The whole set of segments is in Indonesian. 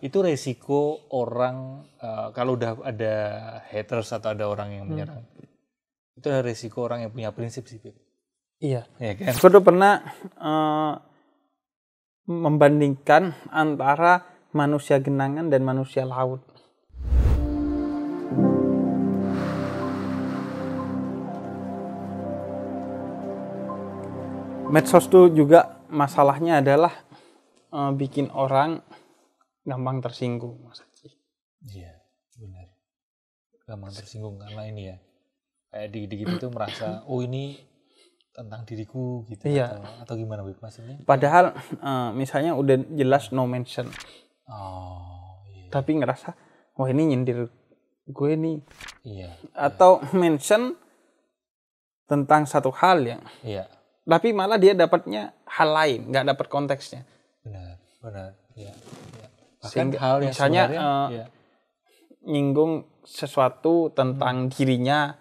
itu resiko orang kalau udah ada haters atau ada orang yang menyerang. Itu ada resiko orang yang punya prinsip sih, Beb. Iya. Ya kan? Aku tuh pernah membandingkan antara manusia genangan dan manusia laut. Medsos tuh juga masalahnya adalah bikin orang gampang tersinggung, Mas Haji. Iya, benar. Gampang tersinggung karena ini ya. Kayak dikit-dikit itu merasa, oh ini tentang diriku gitu. Iya. Atau gimana, Beb, maksudnya? Padahal misalnya udah jelas no mention. Oh, iya. Tapi ngerasa, wah ini nyindir gue nih. Iya. Atau mention tentang satu hal yang. Iya. Tapi malah dia dapatnya hal lain, nggak dapat konteksnya. Benar. Iya. Bahkan Sehingga, hal yang misalnya nyinggung sesuatu tentang dirinya,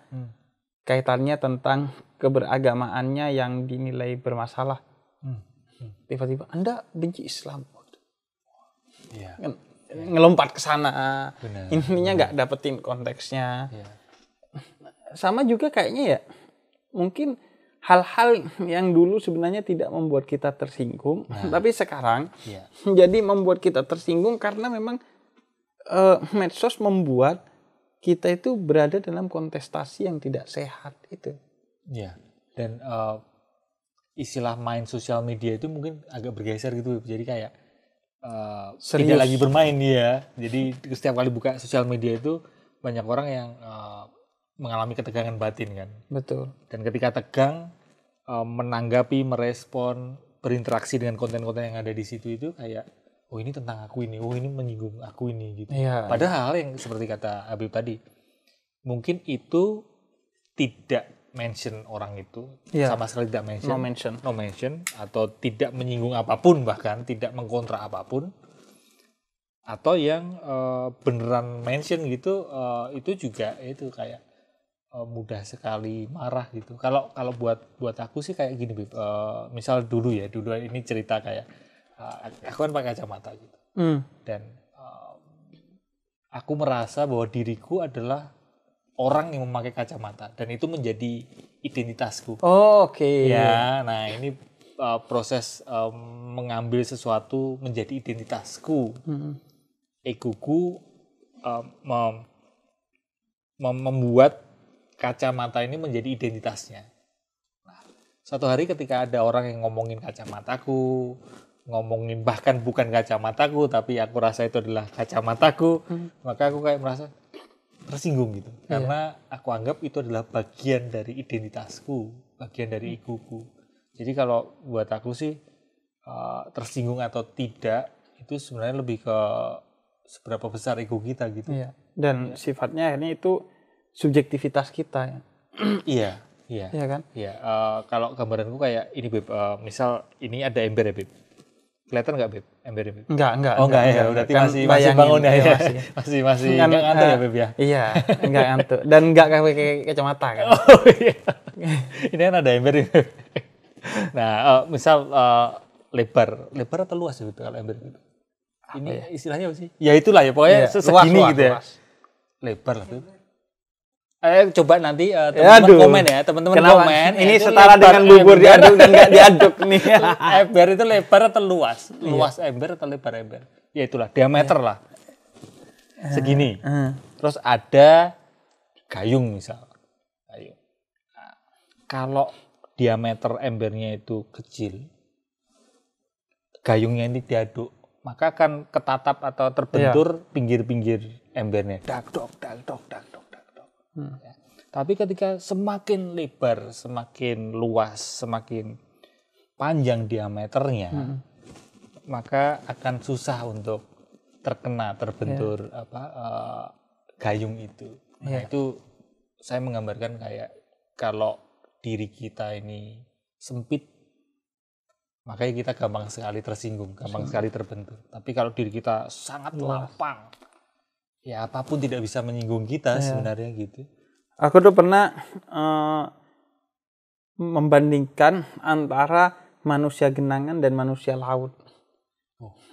kaitannya tentang keberagamaannya yang dinilai bermasalah. Tiba-tiba Anda benci Islam. Iya. Ngelompat ke sana. Benar. Intinya nggak dapetin konteksnya. Iya. Sama juga kayaknya ya, mungkin hal-hal yang dulu sebenarnya tidak membuat kita tersinggung, tapi sekarang jadi membuat kita tersinggung karena memang medsos membuat kita itu berada dalam kontestasi yang tidak sehat itu. Iya. Dan istilah main sosial media itu mungkin agak bergeser gitu. Jadi kayak tidak lagi bermain dia. Jadi setiap kali buka sosial media itu banyak orang yang mengalami ketegangan batin kan. Betul. Dan ketika tegang menanggapi, merespon, berinteraksi dengan konten-konten yang ada di situ itu kayak oh ini tentang aku ini, oh ini menyinggung aku ini gitu. Iya. Padahal yang seperti kata Habib tadi, mungkin itu tidak mention orang itu, sama sekali tidak mention, no mention, atau tidak menyinggung apapun, bahkan tidak mengkontra apapun, atau yang beneran mention gitu, itu juga itu kayak mudah sekali marah gitu. Kalau buat aku sih kayak gini, Bib. Misal dulu ini cerita kayak aku kan pakai kacamata gitu, dan aku merasa bahwa diriku adalah orang yang memakai kacamata dan itu menjadi identitasku. Oh, oke. Ya, nah ini proses mengambil sesuatu menjadi identitasku. Egoku membuat kacamata ini menjadi identitasnya. Nah, suatu hari ketika ada orang yang ngomongin kacamataku, ngomongin bahkan bukan kacamataku, tapi aku rasa itu adalah kacamataku, maka aku kayak merasa tersinggung gitu. Karena aku anggap itu adalah bagian dari identitasku, bagian dari egoku. Jadi kalau buat aku sih tersinggung atau tidak itu sebenarnya lebih ke seberapa besar ego kita gitu. Iya. Dan sifatnya ini itu subjektivitas kita ya. Iya. Iya kan? Iya. Kalau gambaranku kayak ini, Beb. Misal ini ada ember ya, Beb. Kelihatan nggak, Beb? Embernya, Beb? Enggak. Oh, enggak ya. Berarti kan masih bangun ya. Masih enggak ngantuk ya, Beb ya? Iya, enggak ngantuk. Dan enggak pakai kacamata kan. Oh iya. Ini kan ada ember ya, Beb. Nah, misal lebar atau luas ya, Beb, kalau ember gitu? Ini istilahnya apa sih? Ya itulah ya, pokoknya segini gitu ya. Lebar lah, Beb. Coba nanti teman-teman komen ya, teman-teman komen. Ini setara dengan bubur diaduk dan nggak diaduk nih. Ember itu lebar atau luas? Luas ember atau lebar ember? Ya itulah, diameter lah. Segini. Terus ada gayung misal. Gayung. Nah, kalau diameter embernya itu kecil, gayungnya ini diaduk, maka akan ketatap atau terbentur pinggir-pinggir embernya. Dak dok. Ya. Tapi ketika semakin lebar, semakin luas, semakin panjang diameternya, maka akan susah untuk terbentur gayung itu. Nah, itu saya menggambarkan kayak kalau diri kita ini sempit, makanya kita gampang sekali tersinggung, gampang sekali terbentur. Tapi kalau diri kita sangat lapang, ya apapun tidak bisa menyinggung kita sebenarnya gitu. Aku tuh pernah membandingkan antara manusia genangan dan manusia laut.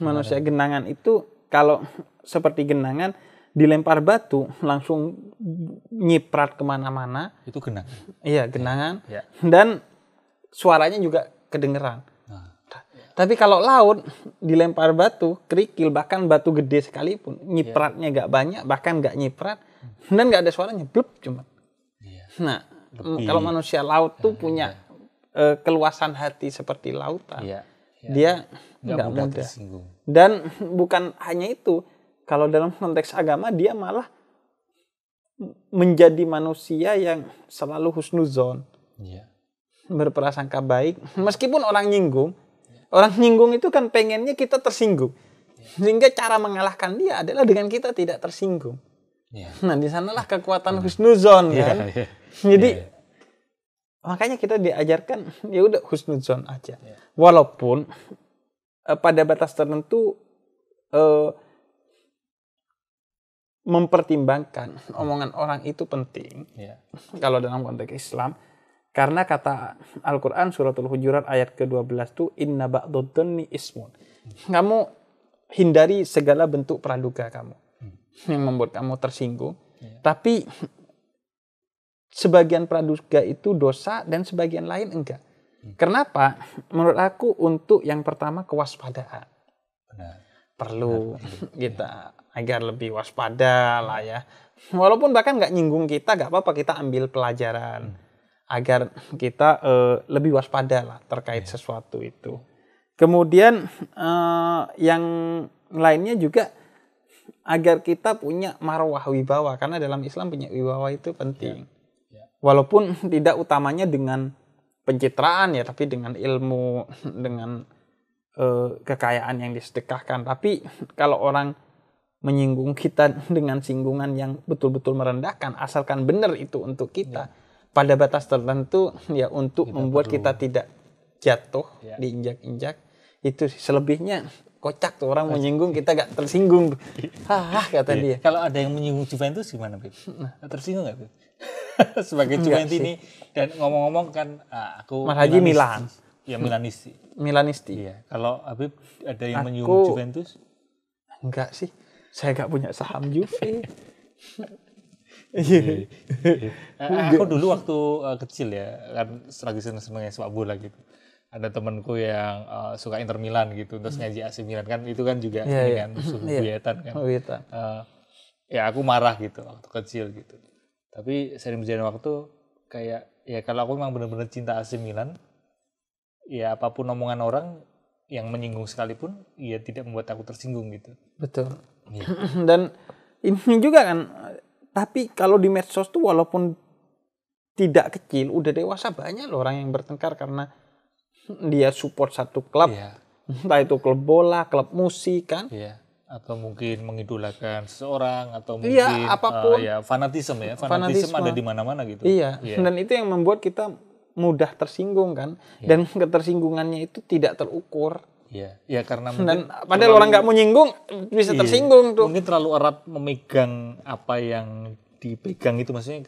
Manusia genangan itu kalau seperti genangan dilempar batu langsung nyiprat kemana-mana. Itu genangan. Iya, genangan. Ya. Dan suaranya juga kedengeran. Tapi kalau laut dilempar batu, kerikil, bahkan batu gede sekalipun, nyipratnya nggak banyak, bahkan nggak nyiprat, dan nggak ada suaranya, blub cuma. Nah, kalau manusia laut tuh punya keluasan hati seperti lautan, dia nggak mudah. Tersinggung. Dan bukan hanya itu, kalau dalam konteks agama dia malah menjadi manusia yang selalu husnuzon, berprasangka baik, meskipun orang nyinggung. Orang nyinggung itu kan pengennya kita tersinggung. Sehingga cara mengalahkan dia adalah dengan kita tidak tersinggung. Nah, di sanalah kekuatan husnuzon kan. Jadi makanya kita diajarkan ya udah husnuzon aja. Walaupun pada batas tertentu mempertimbangkan omongan orang itu penting. Kalau dalam konteks Islam. Karena kata Al-Quran suratul Hujurat ayat ke-12 itu inna ba'dadh-dhanni ismun. Kamu hindari segala bentuk praduga kamu yang membuat kamu tersinggung. Tapi sebagian praduga itu dosa dan sebagian lain enggak. Kenapa? Menurut aku untuk yang pertama kewaspadaan. Perlu kita agar lebih waspada lah ya. Walaupun bahkan nggak nyinggung kita, nggak apa-apa, kita ambil pelajaran. Agar kita lebih waspada lah terkait sesuatu itu. Kemudian yang lainnya juga agar kita punya marwah wibawa. Karena dalam Islam punya wibawa itu penting. Walaupun tidak utamanya dengan pencitraan ya, tapi dengan ilmu, dengan kekayaan yang disedekahkan. Tapi kalau orang menyinggung kita dengan singgungan yang betul-betul merendahkan, asalkan benar itu untuk kita. Pada batas tertentu ya untuk kita membuat kita tidak jatuh diinjak-injak, itu selebihnya kocak tuh orang menyinggung kita gak tersinggung. Kata dia. Kalau ada yang menyinggung Juventus gimana, Bib? Tersinggung gak, Bib? Sebagai Juventus ini, dan ngomong-ngomong kan aku Mas Haji Milan. Ya Milanisti. Iya. Kalau Habib ada yang menyinggung Juventus? Enggak sih. Saya gak punya saham Juve. Aku dulu waktu kecil ya, kan lagi seneng-senengnya sepak bola gitu. Ada temanku yang suka Inter Milan gitu, terus ngaji AC Milan kan, itu kan juga ini kan musuh buyutan kan. Ya aku marah gitu waktu kecil gitu. Tapi sering berjalan waktu kayak ya kalau aku memang benar-benar cinta AC Milan, ya apapun omongan orang yang menyinggung sekalipun, ya tidak membuat aku tersinggung gitu. Betul. Dan ini juga kan. Tapi kalau di medsos tuh walaupun tidak kecil, udah dewasa banyak loh orang yang bertengkar karena dia support satu klub. Entah itu klub bola, klub musik kan. Atau mungkin mengidolakan seseorang, atau mungkin apapun. Fanatisme ya. Fanatisme ada di mana-mana gitu. Dan itu yang membuat kita mudah tersinggung kan. Dan ketersinggungannya itu tidak terukur. Ya karena mungkin padahal orang nggak mau nyinggung bisa tersinggung tuh. Mungkin terlalu erat memegang apa yang dipegang itu, maksudnya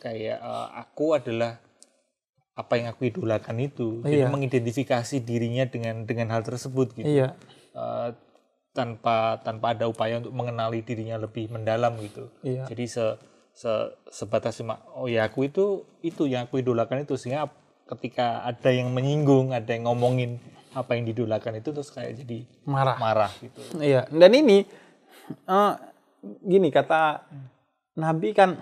kayak aku adalah apa yang aku idolakan itu. Jadi mengidentifikasi dirinya dengan hal tersebut gitu. Tanpa ada upaya untuk mengenali dirinya lebih mendalam gitu. Jadi sebatas cuma aku itu yang aku idolakan itu, sehingga ketika ada yang menyinggung, ada yang ngomongin apa yang didolakan itu, terus kayak jadi marah gitu. Dan ini gini kata Nabi kan,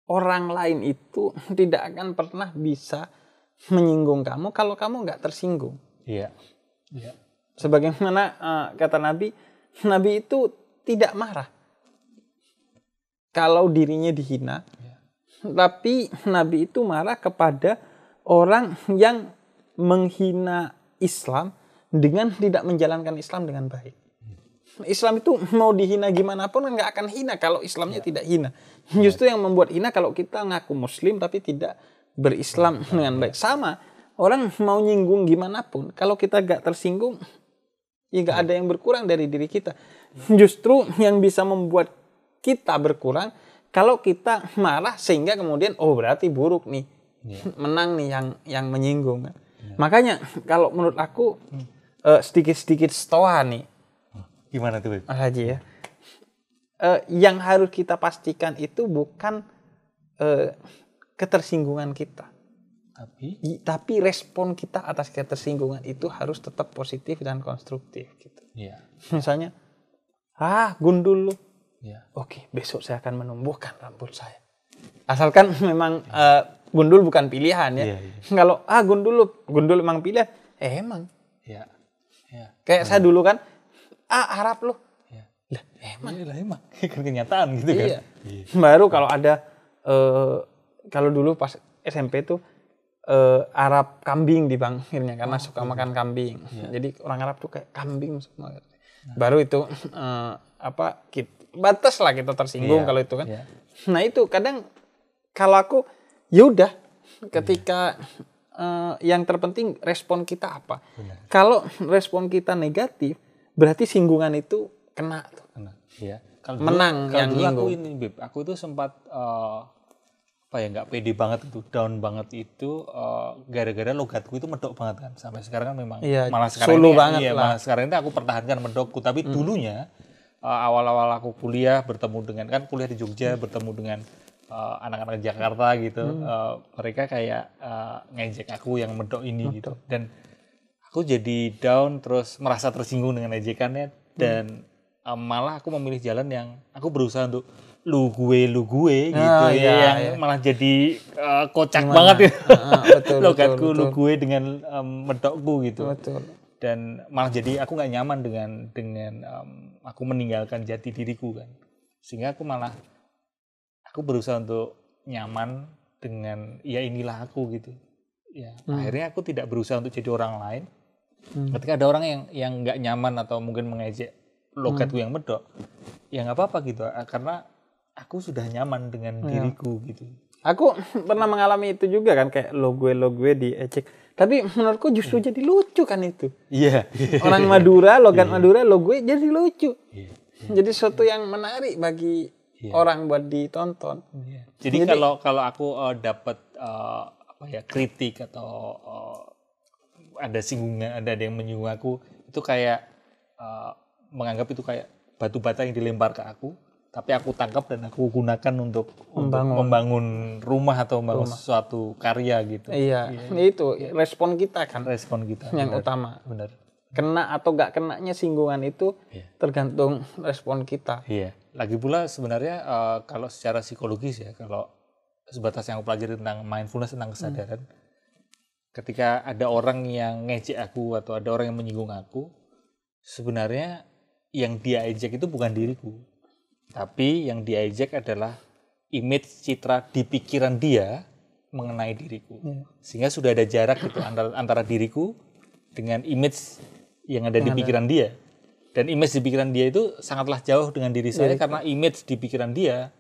orang lain itu tidak akan pernah bisa menyinggung kamu kalau kamu nggak tersinggung. Sebagaimana kata Nabi itu tidak marah kalau dirinya dihina, tapi Nabi itu marah kepada orang yang menghina Islam dengan tidak menjalankan Islam dengan baik. Islam itu mau dihina gimana pun nggak akan hina kalau Islamnya tidak hina. Justru yang membuat hina kalau kita ngaku Muslim tapi tidak berislam dengan baik. Sama, orang mau nyinggung gimana pun, kalau kita nggak tersinggung, ya nggak ada yang berkurang dari diri kita. Justru yang bisa membuat kita berkurang kalau kita marah sehingga kemudian berarti buruk nih, menang nih yang menyinggung. Makanya kalau menurut aku sedikit-sedikit stoa nih Gimana tuh, Bib? Mas Haji ya. Yang harus kita pastikan itu bukan ketersinggungan kita. Tapi respon kita atas ketersinggungan itu harus tetap positif dan konstruktif gitu. Iya. Misalnya, gundul lu. Iya. Oke, besok saya akan menumbuhkan rambut saya. Asalkan memang gundul bukan pilihan ya. Iya, iya. Kalau gundul memang pilihan, emang. Iya. Iya. Kayak saya dulu kan, harap lu. Iya. Lah, Emang. Kan kenyataan gitu kan. Iya. Baru kalau ada kalau dulu pas SMP tuh Arab kambing di bangkirnya karena suka makan kambing. Jadi orang Arab tuh kayak kambing semua. Baru itu batas lah kita tersinggung kalau itu kan. Nah itu kadang kalau aku yaudah ketika yang terpenting respon kita apa. Kalau respon kita negatif berarti singgungan itu kena tuh. Iya. Menang yang nyinggung. Aku itu sempat nggak pede banget itu, down banget itu gara-gara logatku itu medok banget kan. Sampai sekarang kan memang malah sekarang solo ini banget lah. Malah sekarang ini aku pertahankan medokku, tapi dulunya awal-awal aku kuliah bertemu dengan kuliah di Jogja bertemu dengan anak-anak Jakarta gitu. Mereka kayak ngejek aku yang medok ini gitu. Dan aku jadi down terus merasa tersinggung dengan ejekannya dan malah aku memilih jalan yang aku berusaha untuk lu gue gitu yang malah jadi kocak banget betul, logatku betul. Lu gue dengan medokku gitu. Betul. Dan malah jadi aku nggak nyaman dengan aku meninggalkan jati diriku kan, sehingga aku berusaha untuk nyaman dengan ya inilah aku gitu ya. Akhirnya aku tidak berusaha untuk jadi orang lain. Ketika ada orang yang nggak nyaman atau mungkin mengejek logatku yang medok, ya nggak apa-apa gitu, karena aku sudah nyaman dengan diriku gitu. Aku pernah mengalami itu juga kan, kayak lo gue diejek. Tapi menurutku justru jadi lucu kan itu. Iya. Orang Madura, logat Madura, lo gue jadi lucu. Jadi sesuatu yang menarik bagi orang buat ditonton. Jadi kalau aku dapat kritik atau ada singgungan, ada yang menyinggung aku, itu kayak menganggap itu kayak batu bata yang dilempar ke aku. Tapi aku tangkap dan aku gunakan untuk membangun rumah atau membangun suatu karya gitu. Iya. Itu respon kita kan. Respon kita yang benar, utama. Benar. Kena atau gak kenanya singgungan itu tergantung respon kita. Iya. Lagi pula sebenarnya kalau secara psikologis ya, kalau sebatas yang aku pelajari tentang mindfulness, tentang kesadaran, ketika ada orang yang ngejek aku atau ada orang yang menyinggung aku, sebenarnya yang dia ejek itu bukan diriku. Tapi yang dia ejek adalah image citra di pikiran dia mengenai diriku. Sehingga sudah ada jarak gitu antara diriku dengan image yang ada di pikiran dia. Dan image di pikiran dia itu sangatlah jauh dengan diri saya karena image di pikiran dia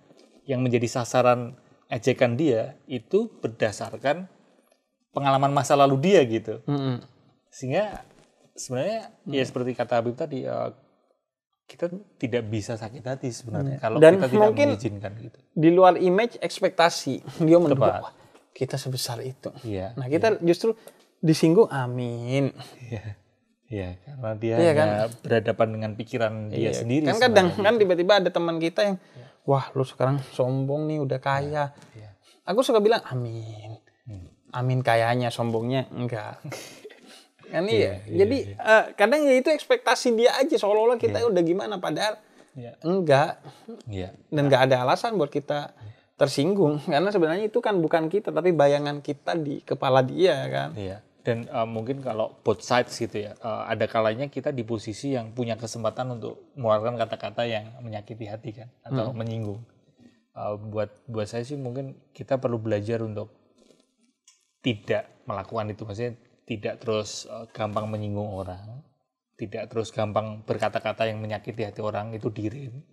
yang menjadi sasaran ejekan dia itu berdasarkan pengalaman masa lalu dia gitu. Sehingga sebenarnya ya seperti kata Habib tadi, kita tidak bisa sakit hati sebenarnya kalau dan kita tidak mungkin mengizinkan gitu. Di luar image ekspektasi dia menduga kita sebesar itu. Nah kita justru disinggung, amin. Iya, karena dia berhadapan dengan pikiran dia sendiri. Kan kadang kan tiba-tiba ada teman kita yang wah lu sekarang sombong nih udah kaya. Aku suka bilang amin. Amin kayanya, sombongnya enggak. Kan jadi kadang ya itu ekspektasi dia aja seolah-olah kita udah gimana padahal enggak. Dan enggak ada alasan buat kita tersinggung karena sebenarnya itu kan bukan kita tapi bayangan kita di kepala dia kan. Dan mungkin kalau both sides gitu ya, ada kalanya kita di posisi yang punya kesempatan untuk mengeluarkan kata-kata yang menyakiti hati kan atau menyinggung. Buat saya sih mungkin kita perlu belajar untuk tidak melakukan itu, maksudnya tidak terus gampang menyinggung orang, tidak terus gampang berkata-kata yang menyakiti hati orang, itu direm.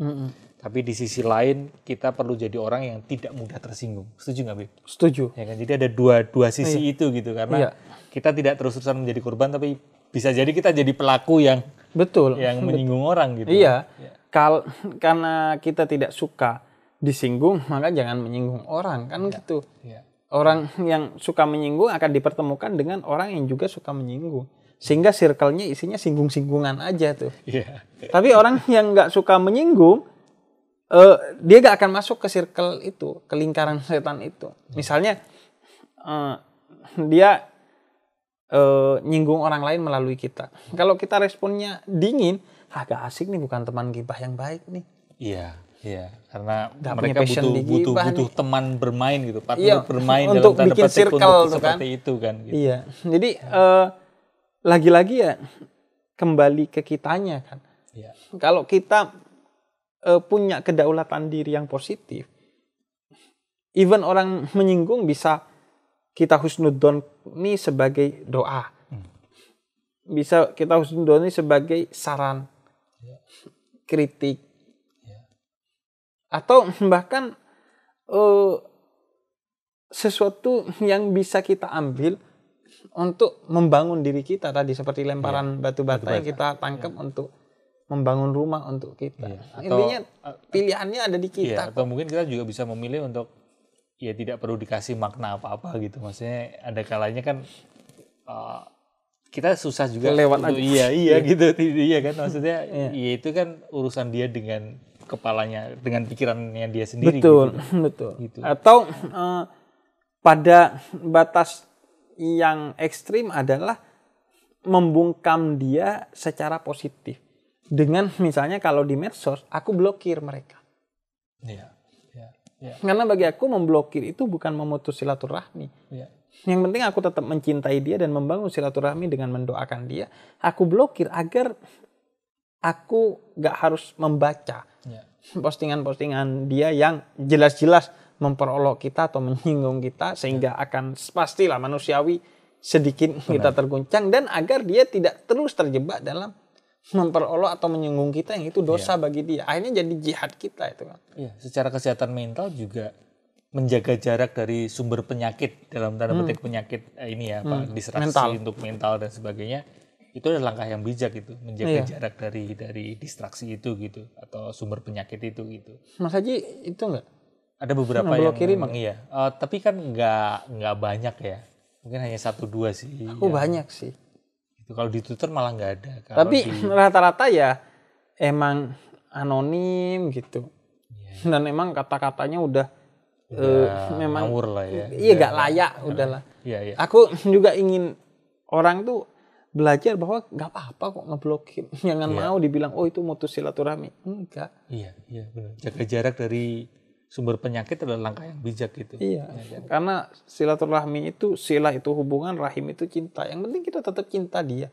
Tapi di sisi lain kita perlu jadi orang yang tidak mudah tersinggung. Setuju nggak, Bib? Setuju. Ya kan, jadi ada dua sisi itu gitu, karena kita tidak terus-terusan menjadi korban, tapi bisa jadi kita jadi pelaku yang yang menyinggung orang gitu. Karena kita tidak suka disinggung, maka jangan menyinggung orang kan gitu. Orang yang suka menyinggung akan dipertemukan dengan orang yang juga suka menyinggung. Sehingga circle-nya isinya singgung-singgungan aja tuh. Iya. Tapi orang yang nggak suka menyinggung, dia nggak akan masuk ke circle itu, ke lingkaran setan itu. Misalnya dia nyinggung orang lain melalui kita. Kalau kita responnya dingin, agak asik nih, bukan teman gibah yang baik nih. Iya, iya. Karena Gak mereka butuh teman bermain gitu, partner bermain untuk dalam tanda bikin petik circle untuk tuh kan. Seperti itu kan. Gitu. Iya. Jadi lagi-lagi ya kembali ke kitanya kan. Iya. Kalau kita punya kedaulatan diri yang positif, even orang menyinggung bisa kita husnudzon ini sebagai doa. Bisa kita husnudzon ini sebagai saran, kritik. Atau bahkan sesuatu yang bisa kita ambil untuk membangun diri kita tadi, seperti lemparan batu bata yang kita tangkap untuk membangun rumah untuk kita. Atau, intinya pilihannya ada di kita. Atau mungkin kita juga bisa memilih untuk ya tidak perlu dikasih makna apa-apa gitu. Maksudnya ada kalanya kan kita susah juga lewat aja. Iya gitu. Iya kan, maksudnya ya itu kan urusan dia dengan kepalanya, dengan pikirannya dia sendiri. Betul, gitu. betul. Gitu. Atau pada batas yang ekstrim adalah membungkam dia secara positif. Dengan misalnya kalau di medsos, aku blokir mereka. Iya. Ya. Karena bagi aku memblokir itu bukan memutus silaturahmi. Ya. Yang penting aku tetap mencintai dia dan membangun silaturahmi dengan mendoakan dia. Aku blokir agar aku gak harus membaca postingan-postingan dia yang jelas-jelas memperolok kita atau menyinggung kita, sehingga akan pastilah manusiawi sedikit kita terguncang, dan agar dia tidak terus terjebak dalam memperolok atau menyinggung kita yang itu dosa bagi dia. Akhirnya jadi jihad kita itu kan. Iya, secara kesehatan mental juga menjaga jarak dari sumber penyakit, dalam tanda petik penyakit ini ya, Pak, distraksi untuk mental dan sebagainya. Itu adalah langkah yang bijak itu, menjaga jarak dari distraksi itu gitu, atau sumber penyakit itu gitu. Mas Haji itu enggak? Ada beberapa yang memang iya. Tapi kan nggak banyak ya. Mungkin hanya 1-2 sih. Aku banyak sih. Kalau di Twitter malah nggak ada. Tapi rata-rata ya emang anonim gitu. Dan emang kata-katanya udah memang ngawur lah ya. Iya, gak layak udahlah. Iya. Aku juga ingin orang tuh belajar bahwa gak apa-apa kok ngeblokir. Jangan mau dibilang oh itu mutus silaturahmi. Enggak. Iya benar. Jaga jarak dari sumber penyakit adalah langkah yang bijak gitu. Iya. Karena silaturahmi itu, sila itu hubungan, rahim itu cinta. Yang penting kita tetap cinta dia.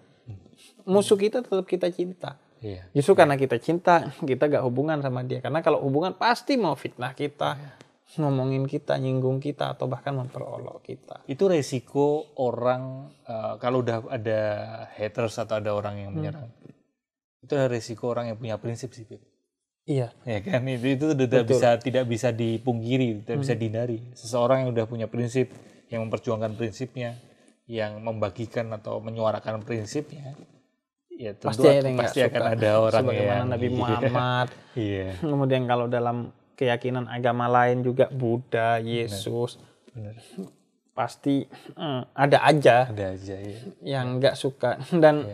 Musuh kita tetap kita cinta. Iya. Justru karena kita cinta, kita gak hubungan sama dia. Karena kalau hubungan pasti mau fitnah kita, ngomongin kita, nyinggung kita, atau bahkan memperolok kita. Itu resiko orang kalau udah ada haters atau ada orang yang menyerang. Itu ada resiko orang yang punya prinsip sih, Bib. Iya. Ya kan, itu tidak bisa dipungkiri, tidak bisa dihindari. Seseorang yang udah punya prinsip, yang memperjuangkan prinsipnya, yang membagikan atau menyuarakan prinsipnya, ya tentu pasti akan ada orang sebagaimana Nabi Muhammad. Iya. Kemudian kalau dalam keyakinan agama lain juga Buddha, Yesus, benar. Pasti ada aja ya. Yang nggak suka, dan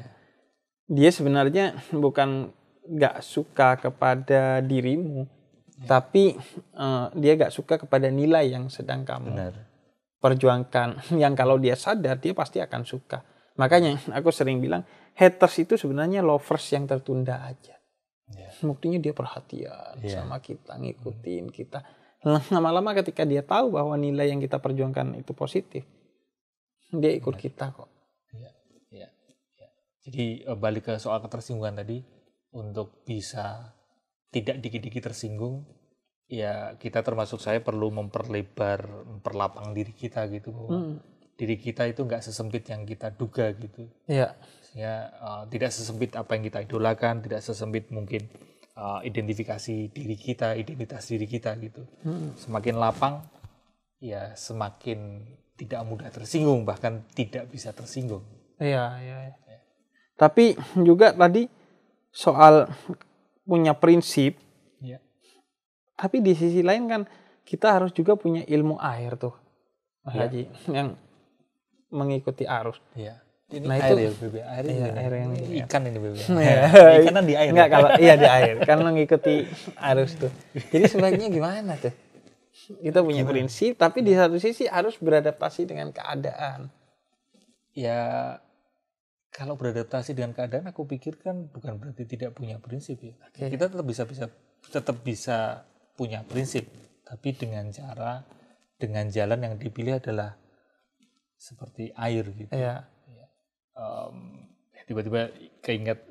dia sebenarnya bukan nggak suka kepada dirimu, tapi dia nggak suka kepada nilai yang sedang kamu perjuangkan. Yang kalau dia sadar, dia pasti akan suka. Makanya aku sering bilang, haters itu sebenarnya lovers yang tertunda aja. Buktinya dia perhatian sama kita, ngikutin kita. Lama-lama ketika dia tahu bahwa nilai yang kita perjuangkan itu positif, dia ikut kita kok. Iya. Jadi balik ke soal ketersinggungan tadi, untuk bisa tidak dikit-dikit tersinggung, ya kita termasuk saya perlu memperlapang diri kita gitu, bahwa diri kita itu nggak sesempit yang kita duga gitu. Iya. Ya, tidak sesempit apa yang kita idolakan, tidak sesempit mungkin identifikasi diri kita, identitas diri kita gitu. Semakin lapang, ya semakin tidak mudah tersinggung, bahkan tidak bisa tersinggung. Iya. Tapi juga tadi soal punya prinsip, tapi di sisi lain kan kita harus juga punya ilmu air tuh, Mas Haji, yang mengikuti arus. Ini Nah, air itu ya Beb. Air, iya, ini air yang ikan ini Beb. Iya. Ikanan di air. Enggak, kalau iya di air kan mengikuti arus tuh. Jadi sebaiknya gimana tuh? Kita punya prinsip, tapi di satu sisi harus beradaptasi dengan keadaan. Ya kalau beradaptasi dengan keadaan, aku pikir kan bukan berarti tidak punya prinsip ya. Oke. Kita tetap bisa punya prinsip, tapi dengan jalan yang dipilih adalah seperti air gitu. Iya. Tiba-tiba keinget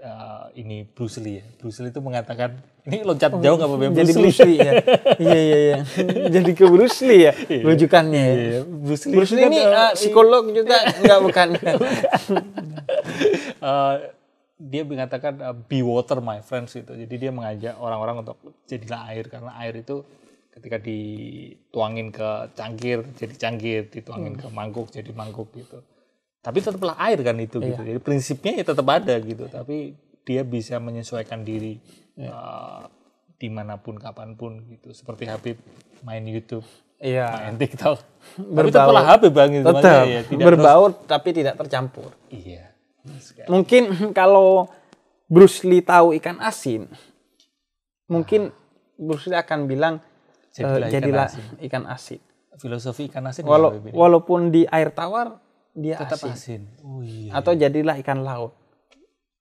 ini Bruce Lee ya. Bruce Lee itu mengatakan, ini loncat jauh nggak apa-apa Jadi Bruce Lee ya. Iya. Jadi ke Bruce Lee ya rujukannya. Iya, Bruce Lee ini psikolog juga enggak bukan. Dia mengatakan be water my friends gitu. Jadi dia mengajak orang-orang untuk jadilah air, karena air itu ketika dituangin ke cangkir jadi cangkir, dituangin ke mangkuk jadi mangkuk gitu. Tapi tetaplah air kan itu gitu. Jadi prinsipnya ya tetap ada gitu. Tapi dia bisa menyesuaikan diri dimanapun kapanpun gitu. Seperti Habib main YouTube, main TikTok. Tapi tetaplah Habib Bang gitu. Tetap Ya, berbaur tapi tidak tercampur. Iya. Mungkin kalau Bruce Lee tahu ikan asin, mungkin Bruce Lee akan bilang jadilah ikan asin. Filosofi ikan asin walaupun di air tawar dia tetap asin. Oh, iya. Atau jadilah ikan laut.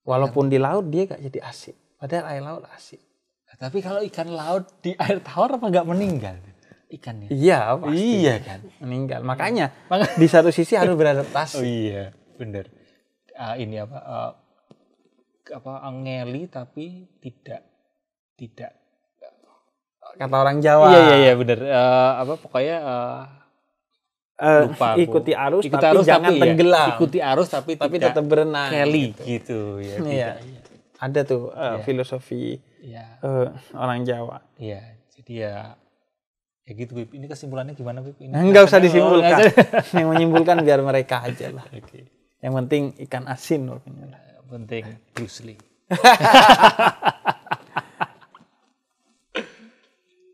Walaupun di laut dia gak jadi asin. Padahal air laut asin. Nah, tapi kalau ikan laut di air tawar apa nggak meninggal ikannya? Iya pasti. Iya kan. Meninggal. Makanya di satu sisi harus beradaptasi. Oh iya, benar. Ini ngeli tapi tidak kata orang Jawa. Iya benar. Pokoknya lupa ikuti arus ikuti tapi arus jangan tapi tenggelam. Ikuti arus tapi tetap berenang. Kelly gitu ya. Iya. Ada tuh filosofi orang Jawa. Iya. Jadi ya gitu Bib. Ini kesimpulannya gimana Bib? Enggak usah disimpulkan. Yang menyimpulkan biar mereka aja lah. Okay. Yang penting ikan asin. Penting Bruce Lee.